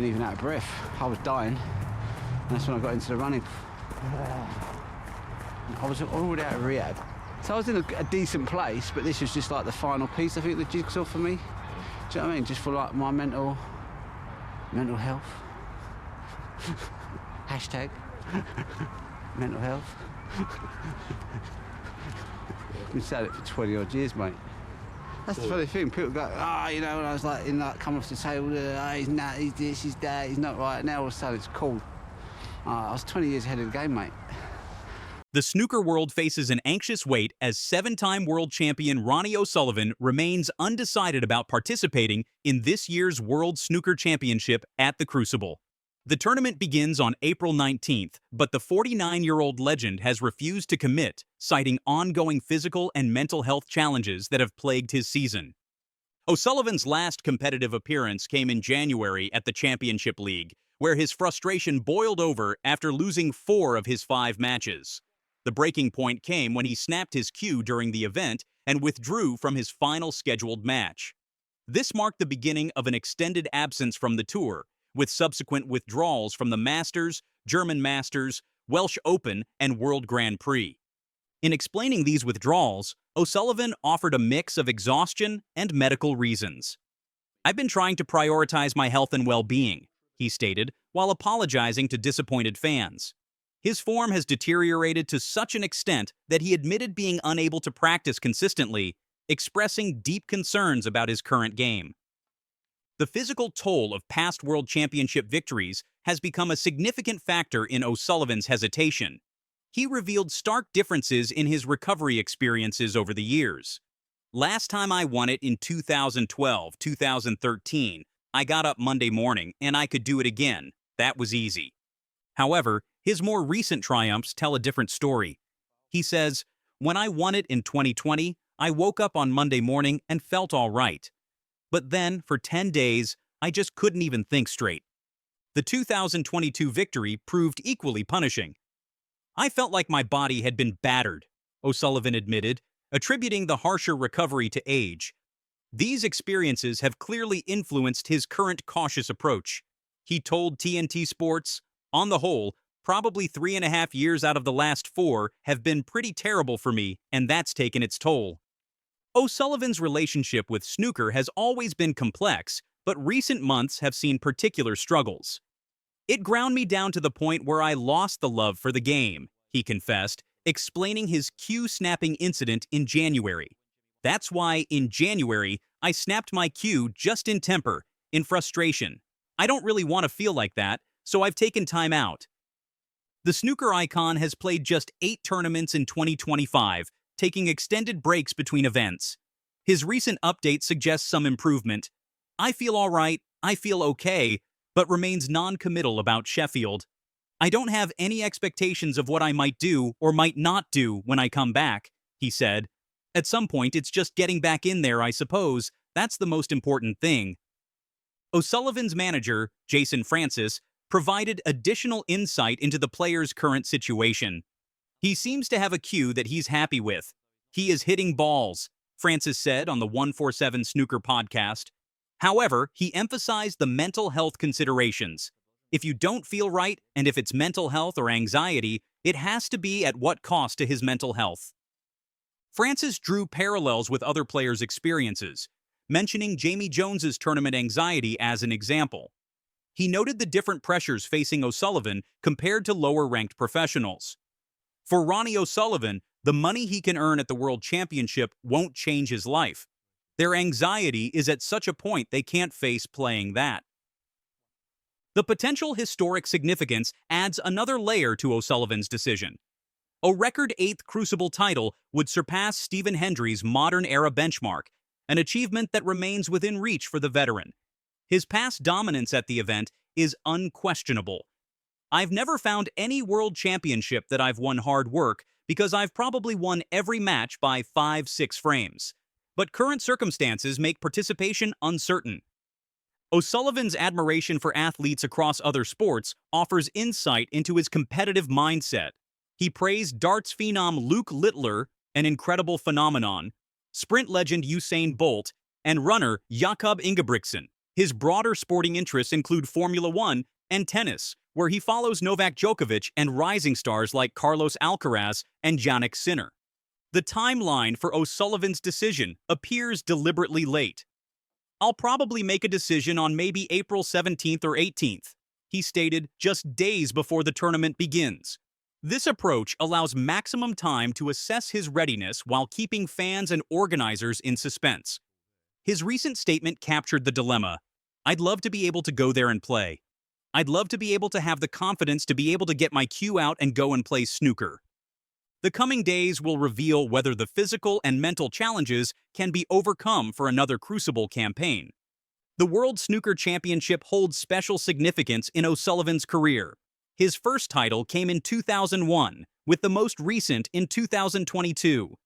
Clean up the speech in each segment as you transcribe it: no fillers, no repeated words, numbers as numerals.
Even out of breath. I was dying. And that's when I got into the running. I was already out of rehab. So I was in a decent place, but this was just like the final piece, I think, the jigsaw for me. Do you know what I mean? Just for like my mental health. Hashtag mental health. I've been saying it for 20 odd years, mate. That's the funny thing. People go, you know, and I was like, come off the table, he's not, he's this, he's that, he's not right. Now all of a sudden it's cool. I was 20 years ahead of the game, mate. The snooker world faces an anxious wait as 7-time world champion Ronnie O'Sullivan remains undecided about participating in this year's World Snooker Championship at the Crucible. The tournament begins on April 19th, but the 49-year-old legend has refused to commit, citing ongoing physical and mental health challenges that have plagued his season. O'Sullivan's last competitive appearance came in January at the Championship League, where his frustration boiled over after losing 4 of his 5 matches. The breaking point came when he snapped his cue during the event and withdrew from his final scheduled match. This marked the beginning of an extended absence from the tour, with subsequent withdrawals from the Masters, German Masters, Welsh Open, and World Grand Prix. In explaining these withdrawals, O'Sullivan offered a mix of exhaustion and medical reasons. "I've been trying to prioritize my health and well-being," he stated, while apologizing to disappointed fans. His form has deteriorated to such an extent that he admitted being unable to practice consistently, expressing deep concerns about his current game. The physical toll of past World Championship victories has become a significant factor in O'Sullivan's hesitation. He revealed stark differences in his recovery experiences over the years. "Last time I won it in 2012, 2013, I got up Monday morning and I could do it again. That was easy." However, his more recent triumphs tell a different story. He says, "When I won it in 2020, I woke up on Monday morning and felt all right. But then, for 10 days, I just couldn't even think straight." The 2022 victory proved equally punishing. "I felt like my body had been battered," O'Sullivan admitted, attributing the harsher recovery to age. These experiences have clearly influenced his current cautious approach. He told TNT Sports, "On the whole, probably 3.5 years out of the last 4 have been pretty terrible for me, and that's taken its toll." O'Sullivan's relationship with snooker has always been complex, but recent months have seen particular struggles. "It ground me down to the point where I lost the love for the game," he confessed, explaining his cue snapping incident in January. "That's why, in January, I snapped my cue just in temper, in frustration. I don't really want to feel like that, so I've taken time out." The snooker icon has played just 8 tournaments in 2025, taking extended breaks between events. His recent update suggests some improvement. "I feel all right, I feel okay," but remains non-committal about Sheffield. "I don't have any expectations of what I might do or might not do when I come back," he said. "At some point, it's just getting back in there, I suppose. That's the most important thing." O'Sullivan's manager, Jason Francis, provided additional insight into the player's current situation. "He seems to have a cue that he's happy with. He is hitting balls," Francis said on the 147 Snooker podcast. However, he emphasized the mental health considerations. "If you don't feel right, and if it's mental health or anxiety, it has to be at what cost to his mental health." Francis drew parallels with other players' experiences, mentioning Jamie Jones's tournament anxiety as an example. He noted the different pressures facing O'Sullivan compared to lower-ranked professionals. For Ronnie O'Sullivan, the money he can earn at the World Championship won't change his life. Their anxiety is at such a point they can't face playing that. The potential historic significance adds another layer to O'Sullivan's decision. A record 8th Crucible title would surpass Stephen Hendry's modern-era benchmark, an achievement that remains within reach for the veteran. His past dominance at the event is unquestionable. "I've never found any world championship that I've won hard work because I've probably won every match by 5-6 frames. But current circumstances make participation uncertain." O'Sullivan's admiration for athletes across other sports offers insight into his competitive mindset. He praised darts phenom Luke Littler, an incredible phenomenon, sprint legend Usain Bolt, and runner Jakob Ingebrigtsen. His broader sporting interests include Formula One and tennis, where he follows Novak Djokovic and rising stars like Carlos Alcaraz and Jannik Sinner. The timeline for O'Sullivan's decision appears deliberately late. "I'll probably make a decision on maybe April 17th or 18th, he stated just days before the tournament begins. This approach allows maximum time to assess his readiness while keeping fans and organizers in suspense. His recent statement captured the dilemma. "I'd love to be able to go there and play. I'd love to be able to have the confidence to be able to get my cue out and go and play snooker." The coming days will reveal whether the physical and mental challenges can be overcome for another crucible campaign. The World Snooker Championship holds special significance in O'Sullivan's career. His first title came in 2001, with the most recent in 2022.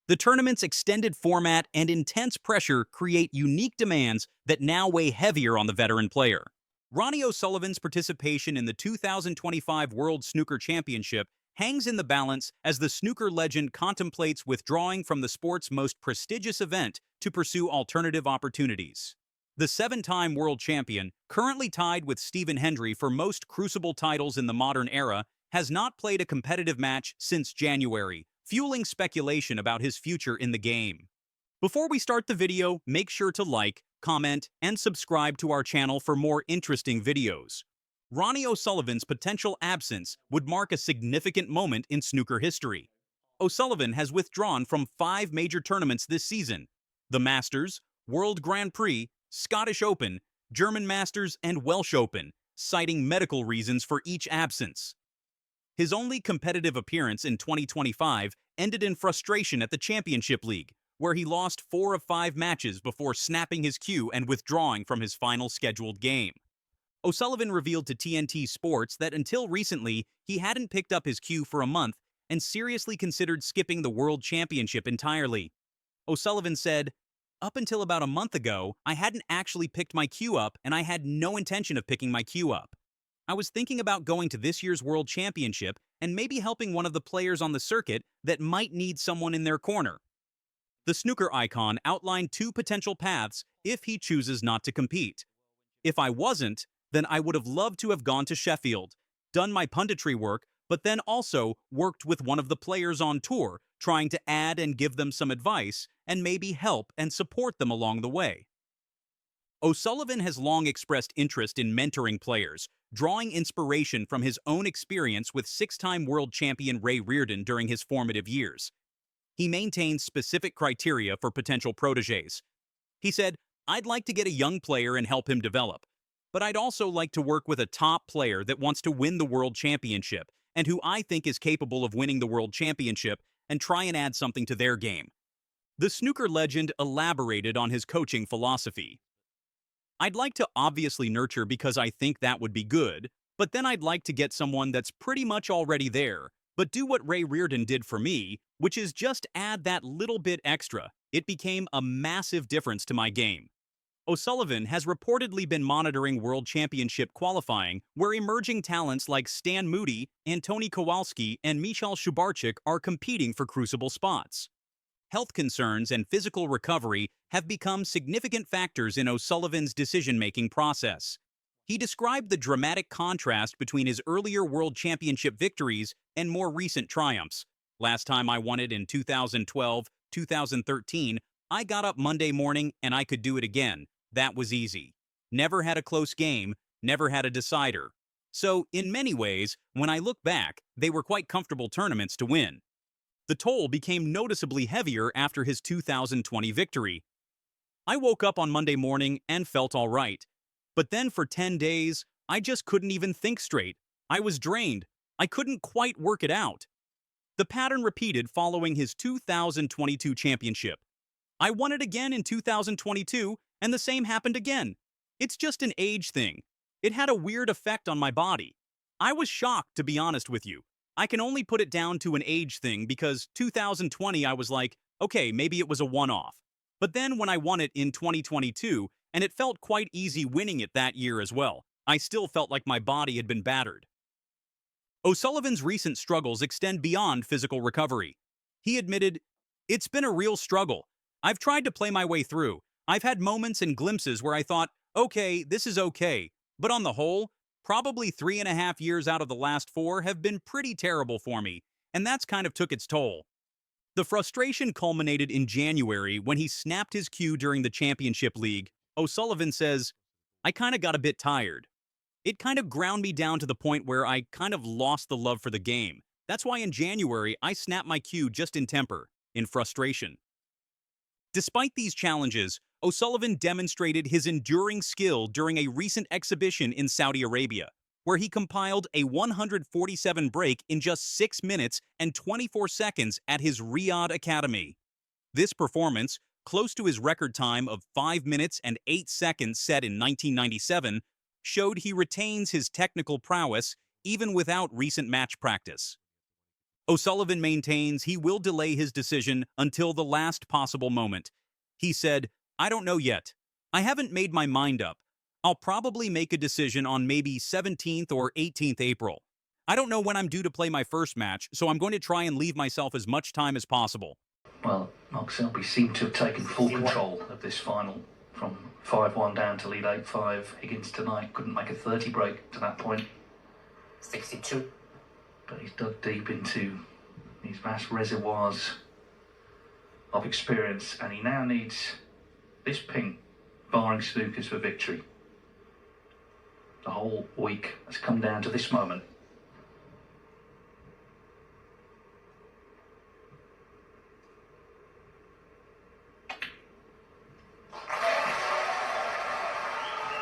The tournament's extended format and intense pressure create unique demands that now weigh heavier on the veteran player. Ronnie O'Sullivan's participation in the 2025 World Snooker Championship hangs in the balance as the snooker legend contemplates withdrawing from the sport's most prestigious event to pursue alternative opportunities. The seven-time world champion, currently tied with Stephen Hendry for most crucible titles in the modern era, has not played a competitive match since January, fueling speculation about his future in the game. Before we start the video, make sure to like, comment, and subscribe to our channel for more interesting videos. Ronnie O'Sullivan's potential absence would mark a significant moment in snooker history. O'Sullivan has withdrawn from 5 major tournaments this season: the Masters, World Grand Prix, Scottish Open, German Masters, and Welsh Open, citing medical reasons for each absence. His only competitive appearance in 2025 ended in frustration at the Championship League, where he lost 4 of 5 matches before snapping his cue and withdrawing from his final scheduled game. O'Sullivan revealed to TNT Sports that until recently, he hadn't picked up his cue for a month and seriously considered skipping the World Championship entirely. O'Sullivan said, "Up until about a month ago, I hadn't actually picked my cue up and I had no intention of picking my cue up. I was thinking about going to this year's World Championship and maybe helping one of the players on the circuit that might need someone in their corner." The snooker icon outlined 2 potential paths if he chooses not to compete. "If I wasn't, then I would have loved to have gone to Sheffield, done my punditry work, but then also worked with one of the players on tour, trying to add and give them some advice, and maybe help and support them along the way." O'Sullivan has long expressed interest in mentoring players, drawing inspiration from his own experience with 6-time world champion Ray Reardon during his formative years. He maintains specific criteria for potential protégés. He said, "I'd like to get a young player and help him develop, but I'd also like to work with a top player that wants to win the World Championship and who I think is capable of winning the World Championship and try and add something to their game." The snooker legend elaborated on his coaching philosophy. "I'd like to obviously nurture because I think that would be good, but then I'd like to get someone that's pretty much already there, but do what Ray Reardon did for me, which is just add that little bit extra. It became a massive difference to my game." O'Sullivan has reportedly been monitoring World Championship qualifying, where emerging talents like Stan Moody, Antoni Kowalski, and Michal Szubarczyk are competing for crucible spots. Health concerns and physical recovery have become significant factors in O'Sullivan's decision-making process. He described the dramatic contrast between his earlier World Championship victories and more recent triumphs. "Last time I won it in 2012, 2013, I got up Monday morning and I could do it again. That was easy. Never had a close game, never had a decider. So, in many ways, when I look back, they were quite comfortable tournaments to win." The toll became noticeably heavier after his 2020 victory. "I woke up on Monday morning and felt all right. But then for 10 days, I just couldn't even think straight. I was drained. I couldn't quite work it out." The pattern repeated following his 2022 championship. "I won it again in 2022, and the same happened again. It's just an age thing. It had a weird effect on my body. I was shocked, to be honest with you. I can only put it down to an age thing because 2020 I was like, okay, maybe it was a one-off. But then when I won it in 2022, and it felt quite easy winning it that year as well, I still felt like my body had been battered." O'Sullivan's recent struggles extend beyond physical recovery. He admitted, "It's been a real struggle. I've tried to play my way through. I've had moments and glimpses where I thought, Okay, this is okay, but on the whole, probably 3.5 years out of the last 4 have been pretty terrible for me, and that's kind of took its toll. The frustration culminated in January when he snapped his cue during the championship league. O'Sullivan says, I kinda got a bit tired. It kind of ground me down to the point where I kind of lost the love for the game. That's why in January, I snapped my cue just in temper, in frustration. Despite these challenges, O'Sullivan demonstrated his enduring skill during a recent exhibition in Saudi Arabia, where he compiled a 147 break in just 6 minutes and 24 seconds at his Riyadh Academy. This performance, close to his record time of 5 minutes and 8 seconds set in 1997, showed he retains his technical prowess even without recent match practice. O'Sullivan maintains he will delay his decision until the last possible moment. He said, I don't know yet. I haven't made my mind up. I'll probably make a decision on maybe 17th or 18th April. I don't know when I'm due to play my first match, so I'm going to try and leave myself as much time as possible. Well, Mark Selby seemed to have taken full control of this final. From 5-1 down to lead 8-5. Higgins tonight couldn't make a 30 break to that point. 62. But he's dug deep into these vast reservoirs of experience, and he now needs this ping, barring snookers, for victory. The whole week has come down to this moment.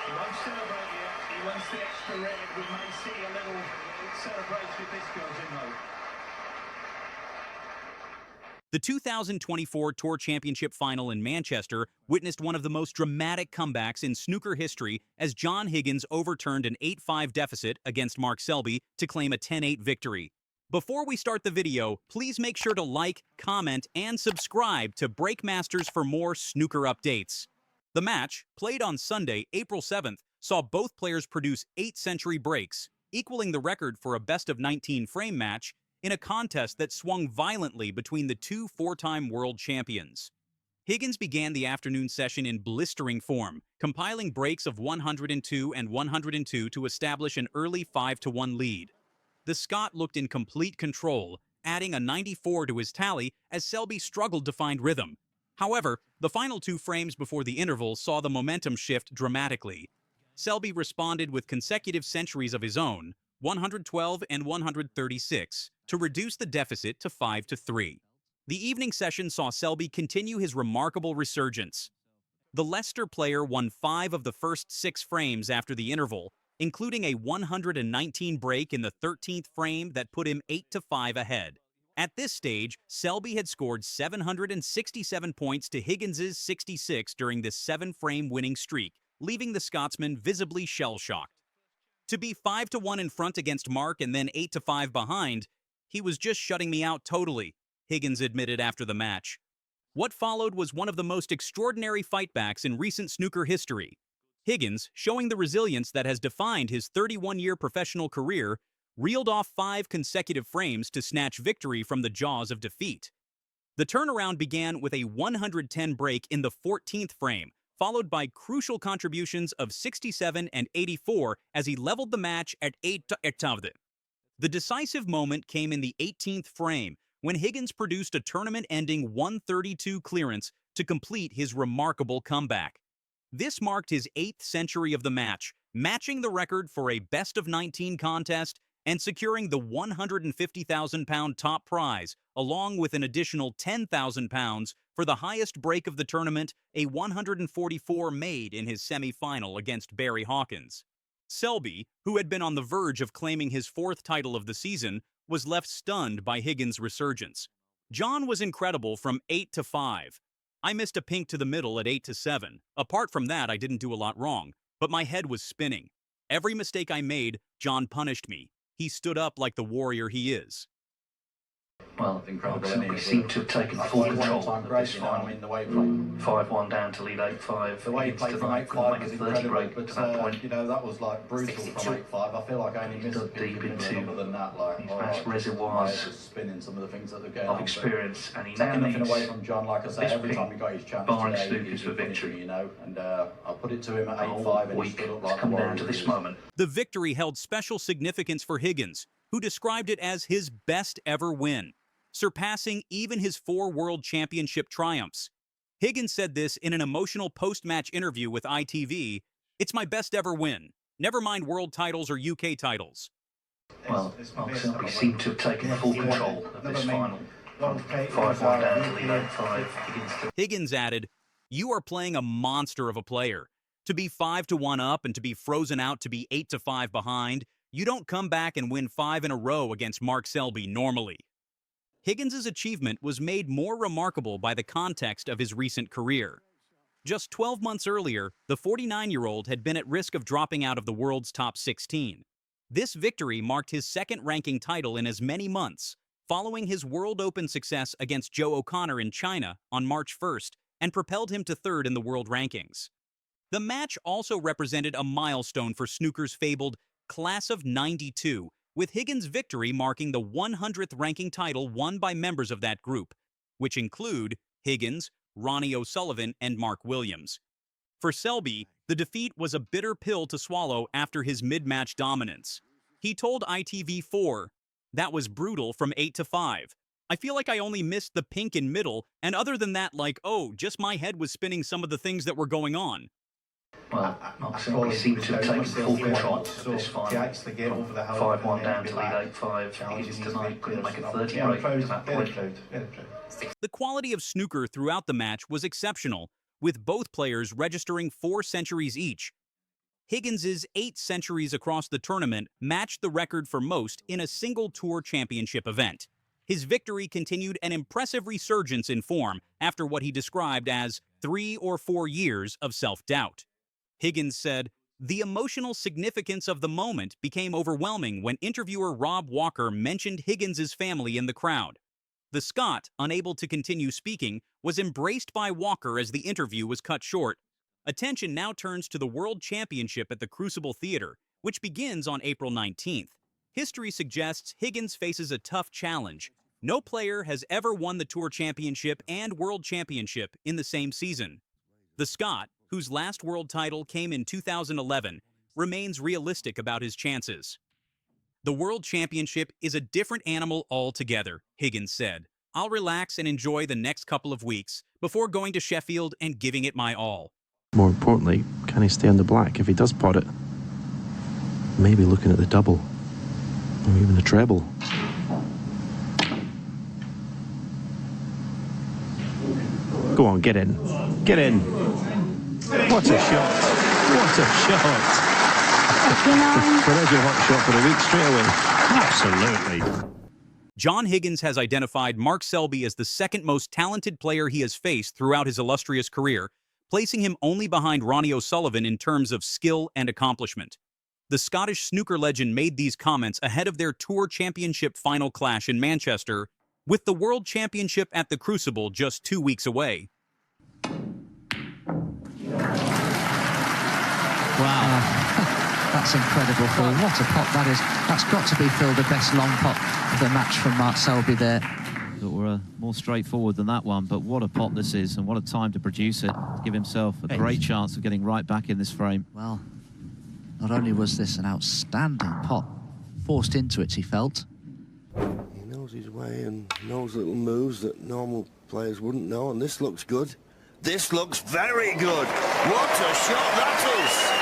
He won't celebrate yet. He wants the extra red. We may see a little celebration if this goes in though. The 2024 Tour Championship final in Manchester witnessed one of the most dramatic comebacks in snooker history as John Higgins overturned an 8-5 deficit against Mark Selby to claim a 10-8 victory. Before we start the video, please make sure to like, comment, and subscribe to Breakmasters for more snooker updates. The match, played on Sunday, April 7th, saw both players produce 8-century breaks, equaling the record for a best-of-19 frame match in a contest that swung violently between the two four-time world champions. Higgins began the afternoon session in blistering form, compiling breaks of 102 and 102 to establish an early 5-1 lead. The Scot looked in complete control, adding a 94 to his tally as Selby struggled to find rhythm. However, the final 2 frames before the interval saw the momentum shift dramatically. Selby responded with consecutive centuries of his own, 112 and 136, to reduce the deficit to 5-3. The evening session saw Selby continue his remarkable resurgence. The Leicester player won 5 of the first 6 frames after the interval, including a 119 break in the 13th frame that put him 8-5 ahead. At this stage, Selby had scored 767 points to Higgins's 66 during this 7-frame winning streak, leaving the Scotsman visibly shell-shocked. To be 5-1 in front against Mark and then 8-5 behind, he was just shutting me out totally, Higgins admitted after the match. What followed was one of the most extraordinary fightbacks in recent snooker history. Higgins, showing the resilience that has defined his 31-year professional career, reeled off 5 consecutive frames to snatch victory from the jaws of defeat. The turnaround began with a 110 break in the 14th frame, followed by crucial contributions of 67 and 84 as he leveled the match at 8-8. The decisive moment came in the 18th frame, when Higgins produced a tournament-ending 132 clearance to complete his remarkable comeback. This marked his 8th century of the match, matching the record for a best-of-19 contest and securing the £150,000 top prize, along with an additional £10,000 for the highest break of the tournament, a 144 made in his semi-final against Barry Hawkins. Selby, who had been on the verge of claiming his 4th title of the season, was left stunned by Higgins' resurgence. John was incredible from 8-5. I missed a pink to the middle at 8-7. Apart from that, I didn't do a lot wrong, but my head was spinning. Every mistake I made, John punished me. He stood up like the warrior he is. Well, we seem to have taken full control of this final. 5-1 down to lead 8-5. The way he played from 8-5 was incredible, but to that point. you know, that was like brutal 62. from 8-5. I feel like I only missed a Deep into other than that, like these vast reservoirs spinning some of the things that are going of on, experience, and he now taking nothing needs away from John, like I say, this every pink time he got his chance barring today, snookers he for victory. you know, and I put it to him at the whole 8-5 and he week stood up to like come the down warrior to he this is. moment. The victory held special significance for Higgins, who described it as his best ever win, surpassing even his 4 World Championship triumphs. Higgins said this in an emotional post-match interview with ITV. "It's my best ever win. Never mind world titles or UK titles." Well, we seem to have taken full control of this final. 5-1 down to lead 8-5. Higgins added, "You are playing a monster of a player. To be 5-1 up and to be frozen out to be 8-5 behind, you don't come back and win 5 in a row against Mark Selby normally." Higgins' achievement was made more remarkable by the context of his recent career. Just 12 months earlier, the 49-year-old had been at risk of dropping out of the world's top 16. This victory marked his second-ranking title in as many months, following his World Open success against Joe O'Connor in China on March 1st, and propelled him to 3rd in the world rankings. The match also represented a milestone for snooker's fabled Class of '92, with Higgins' victory marking the 100th ranking title won by members of that group, which include Higgins, Ronnie O'Sullivan, and Mark Williams. For Selby, the defeat was a bitter pill to swallow after his mid-match dominance. He told ITV4, "That was brutal from 8-5. I feel like I only missed the pink in middle, and other than that, like, oh, just my head was spinning some of the things that were going on." Well, we seem to have taken full control of this final. 5-1 down to lead 8-5. Higgins tonight couldn't make a 30 break to that point. The quality of snooker throughout the match was exceptional, with both players registering 4 centuries each. Higgins' 8 centuries across the tournament matched the record for most in a single tour championship event. His victory continued an impressive resurgence in form after what he described as 3 or 4 years of self-doubt. Higgins said, "The emotional significance of the moment became overwhelming when interviewer Rob Walker mentioned Higgins' family in the crowd. The Scot, unable to continue speaking, was embraced by Walker as the interview was cut short. Attention now turns to the World Championship at the Crucible Theater, which begins on April 19th. History suggests Higgins faces a tough challenge. No player has ever won the Tour Championship and World Championship in the same season. The Scot, whose last world title came in 2011, remains realistic about his chances. "The World Championship is a different animal altogether," Higgins said. "I'll relax and enjoy the next couple of weeks before going to Sheffield and giving it my all." More importantly, can he stay on the black if he does pot it? Maybe looking at the double, or even the treble. Go on, get in. Get in. What a shot. What a shot. So there's your hot shot for the week straight away. Absolutely. John Higgins has identified Mark Selby as the second most talented player he has faced throughout his illustrious career, placing him only behind Ronnie O'Sullivan in terms of skill and accomplishment. The Scottish snooker legend made these comments ahead of their Tour Championship final clash in Manchester, with the World Championship at the Crucible just 2 weeks away. Wow. That's incredible, Phil. What a pot that is. That's got to be, Phil, the best long pot of the match from Mark Selby there. That were more straightforward than that one, but what a pot this is, and what a time to produce it, to give himself a great chance of getting right back in this frame. Well, not only was this an outstanding pot, forced into it, he felt. He knows his way and knows little moves that normal players wouldn't know, and this looks good. This looks very good. What a shot that is!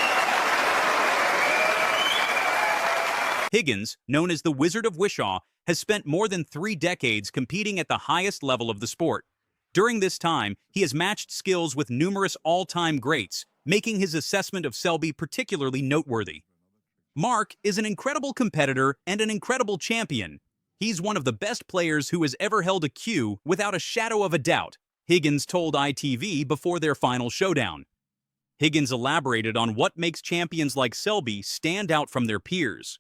Higgins, known as the Wizard of Wishaw, has spent more than 3 decades competing at the highest level of the sport. During this time, he has matched skills with numerous all-time greats, making his assessment of Selby particularly noteworthy. Mark is an incredible competitor and an incredible champion. He's one of the best players who has ever held a cue without a shadow of a doubt, Higgins told ITV before their final showdown. Higgins elaborated on what makes champions like Selby stand out from their peers.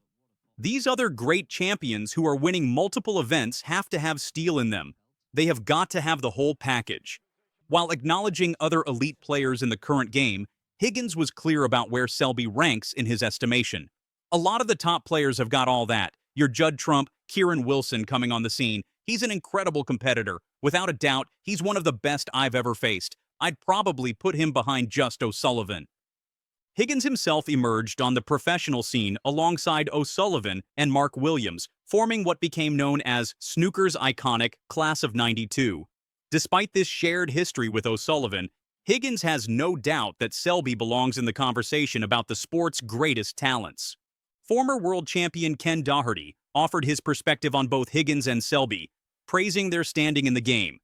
These other great champions who are winning multiple events have to have steel in them. They have got to have the whole package. While acknowledging other elite players in the current game, Higgins was clear about where Selby ranks in his estimation. A lot of the top players have got all that. Your Judd Trump, Kieran Wilson coming on the scene. He's an incredible competitor. Without a doubt, he's one of the best I've ever faced. I'd probably put him behind just O'Sullivan. Higgins himself emerged on the professional scene alongside O'Sullivan and Mark Williams, forming what became known as snooker's iconic Class of '92. Despite this shared history with O'Sullivan, Higgins has no doubt that Selby belongs in the conversation about the sport's greatest talents. Former world champion Ken Doherty offered his perspective on both Higgins and Selby, praising their standing in the game.